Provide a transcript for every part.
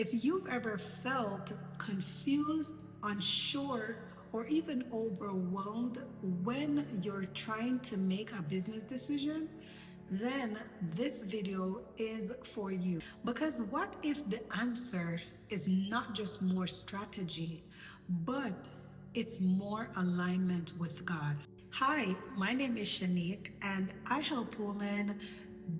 If you've ever felt confused, unsure, or even overwhelmed when you're trying to make a business decision, then this video is for you. Because what if the answer is not just more strategy, but it's more alignment with God? Hi, my name is Shanique, and I help women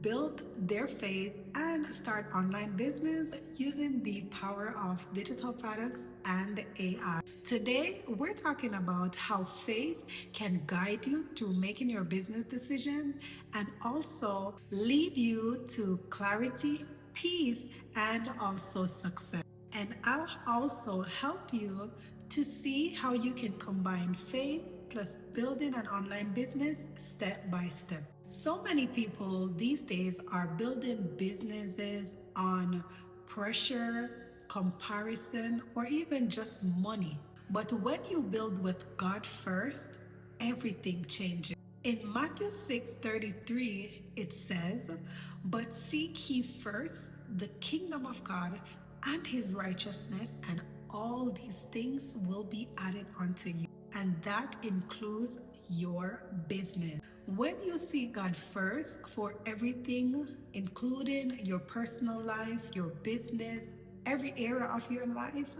build their faith and start online business using the power of digital products and AI. Today, we're talking about how faith can guide you through making your business decision and also lead you to clarity, peace, and also success. And I'll also help you to see how you can combine faith plus building an online business step by step. So many people these days are building businesses on pressure, comparison, or even just money. But when you build with God first, everything changes. In Matthew 6:33, it says, "But seek ye first the kingdom of God and his righteousness, and all these things will be added unto you." And that includes your business. When you see God first for everything, including your personal life, your business, every area of your life,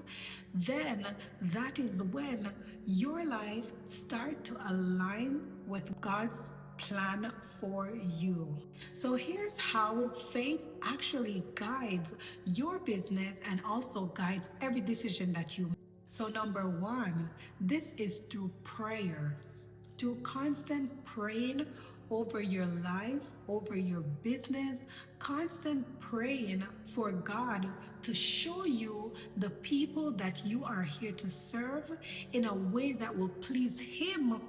then that is when your life start to align with God's plan for you. So here's how faith actually guides your business and also guides every decision that you make. So number one, this is through prayer, through constant praying over your life, over your business, constant praying for God to show you the people that you are here to serve in a way that will please Him.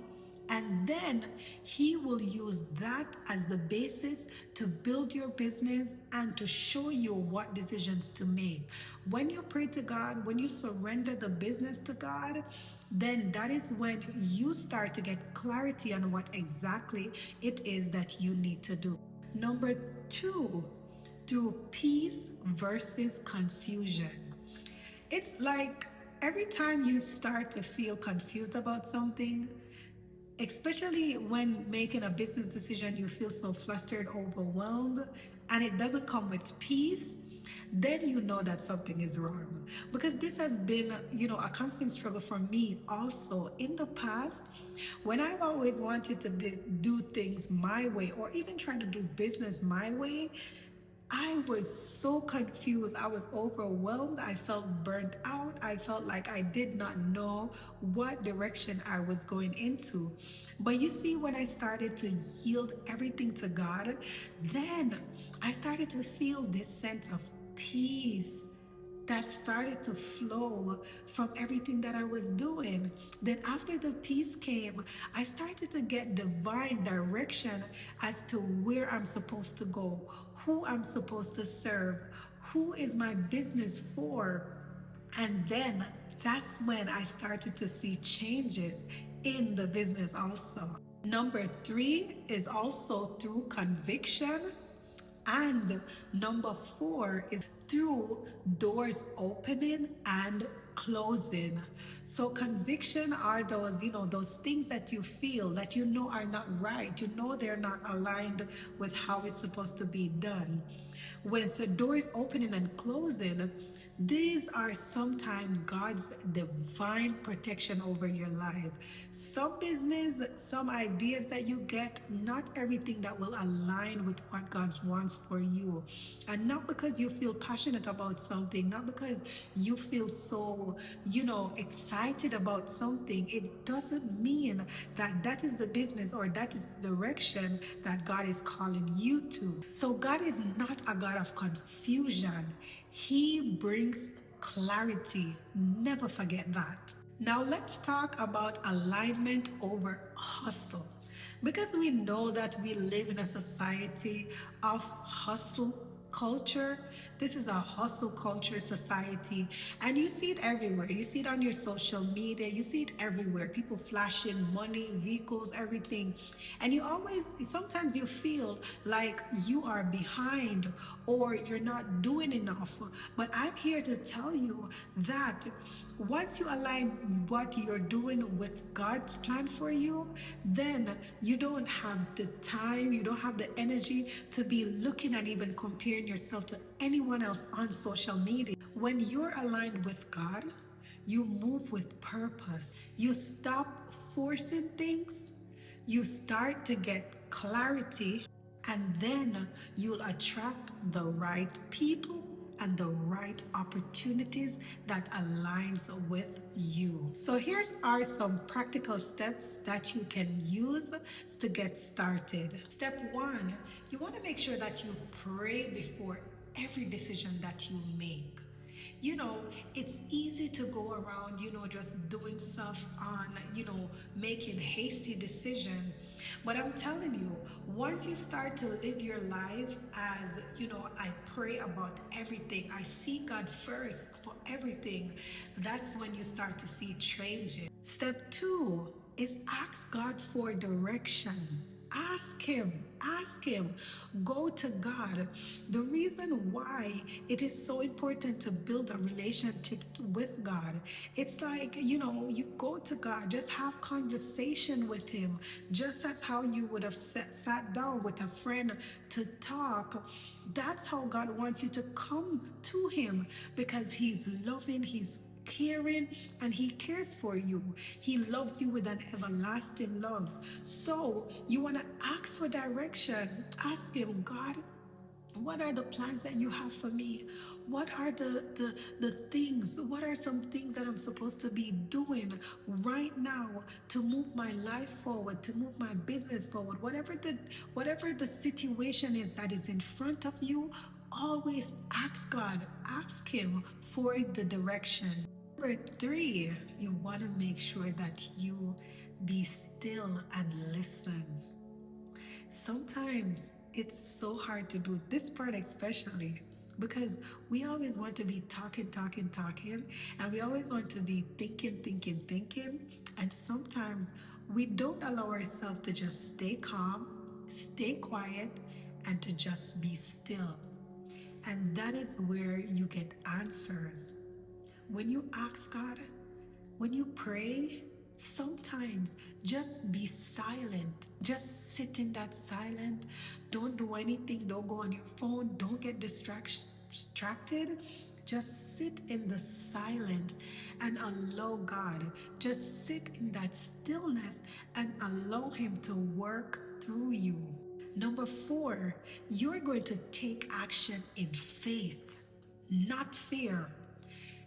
And then He will use that as the basis to build your business and to show you what decisions to make. When you pray to God, when you surrender the business to God, then that is when you start to get clarity on what exactly it is that you need to do. Number two, through peace versus confusion. It's like every time you start to feel confused about something, especially when making a business decision, you feel so flustered, overwhelmed, and it doesn't come with peace, then you know that something is wrong. Because this has been, a constant struggle for me also in the past when I've always wanted to do things my way or even trying to do business my way. I was so confused. I was overwhelmed. I felt burnt out. I felt like I did not know what direction I was going into. But you see, when I started to yield everything to God, then I started to feel this sense of peace that started to flow from everything that I was doing. Then, after the peace came, I started to get divine direction as to where I'm supposed to go, who I'm supposed to serve, who is my business for. And then that's when I started to see changes in the business also. Number three is also through conviction. And number four is through doors opening and closing. So conviction are those, those things that you feel that you know are not right. You know they're not aligned with how it's supposed to be done. With the doors opening and closing, these are sometimes God's divine protection over your life. Some business, some ideas that you get, not everything that will align with what God wants for you. And not because you feel passionate about something, not because you feel so, excited about something. It doesn't mean that that is the business or that is the direction that God is calling you to. So God is not a God of confusion. He brings clarity. Never forget that. Now let's talk about alignment over hustle. Because we know that we live in a society of hustle culture. This is a hustle culture society, and you see it everywhere. You see it on your social media, you see it everywhere. People flashing money, vehicles, everything. And you always, sometimes you feel like you are behind or you're not doing enough. But I'm here to tell you that once you align what you're doing with God's plan for you, then you don't have the time, you don't have the energy to be looking and even comparing yourself to anyone else on social media. When you're aligned with God, you move with purpose. You stop forcing things, you start to get clarity, and then you'll attract the right people and the right opportunities that aligns with you. So here's are some practical steps that you can use to get started. Step 1, you want to make sure that you pray before every decision that you make. You know, it's easy to go around, just doing stuff on, making hasty decision. But I'm telling you, once you start to live your life as, I pray about everything, I seek God first for everything, that's when you start to see changes. Step 2 is ask God for direction. Ask him. Ask him. Go to God. The reason why it is so important to build a relationship with God, it's like, you go to God, just have conversation with him, just as how you would have sat down with a friend to talk. That's how God wants you to come to him, because he's loving, he's caring, and he cares for you. He loves you with an everlasting love. So you want to ask for direction. Ask him, God, what are the plans that you have for me? What are the things? What are some things that I'm supposed to be doing right now to move my life forward, to move my business forward? Whatever the situation is that is in front of you, always ask God, ask him for the direction. Number 3, you want to make sure that you be still and listen. Sometimes it's so hard to do this part, especially because we always want to be talking, and we always want to be thinking, and sometimes we don't allow ourselves to just stay calm, stay quiet, and to just be still. And that is where you get answers. When you ask God, when you pray, sometimes just be silent. Just sit in that silence. Don't do anything. Don't go on your phone. Don't get distracted. Just sit in the silence and allow God. Just sit in that stillness and allow him to work through you. Number 4, you're going to take action in faith, not fear.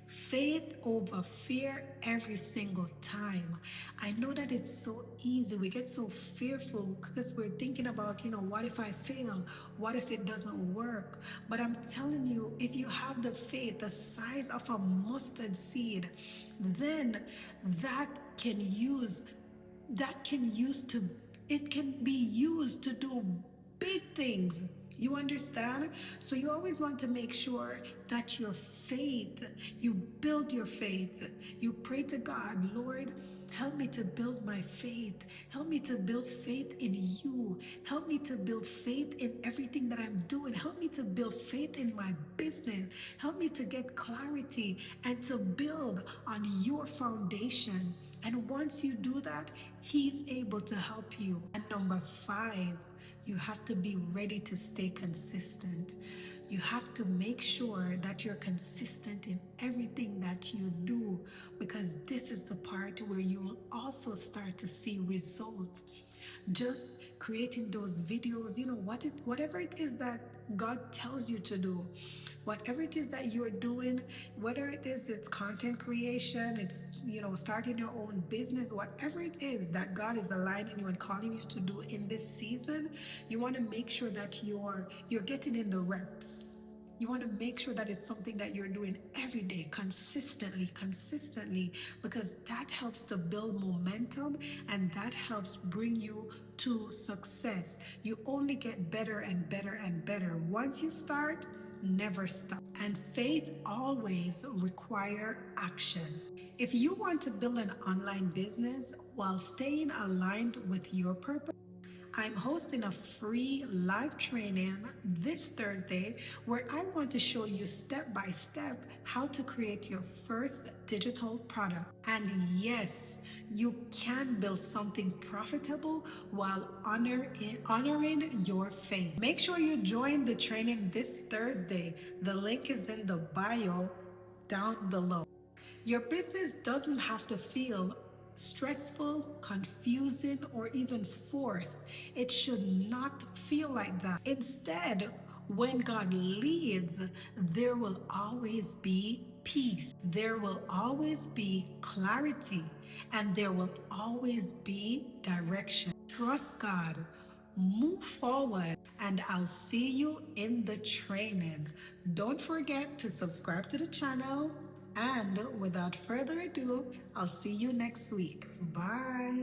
Faith over fear every single time. I know that it's so easy. We get so fearful because we're thinking about, what if I fail? What if it doesn't work? But I'm telling you, if you have the faith the size of a mustard seed, then that can use it can be used to do big things. You understand? So you always want to make sure that your faith, you build your faith. You pray to God, Lord, help me to build my faith. Help me to build faith in you. Help me to build faith in everything that I'm doing. Help me to build faith in my business. Help me to get clarity and to build on your foundation. And once you do that, he's able to help you. And number 5, you have to be ready to stay consistent. You have to make sure that you're consistent in everything that you do, because this is the part where you will also start to see results. Just creating those videos, whatever it is that God tells you to do, whatever it is that you're doing, whether it's content creation, it's starting your own business, whatever it is that God is aligning you and calling you to do in this season, you want to make sure that you're getting in the reps. You want to make sure that it's something that you're doing every day, consistently, because that helps to build momentum and that helps bring you to success. You only get better and better and better. Once you start, never stop. And faith always require action. If you want to build an online business while staying aligned with your purpose, I'm hosting a free live training this Thursday where I want to show you step by step how to create your first digital product. And yes, you can build something profitable while honoring your faith. Make sure you join the training this Thursday. The link is in the bio down below. Your business doesn't have to feel stressful, confusing, or even forced. It should not feel like that. Instead, when God leads, there will always be peace, there will always be clarity, and there will always be direction. Trust God, move forward, and I'll see you in the training. Don't forget to subscribe to the channel. And without further ado, I'll see you next week. Bye.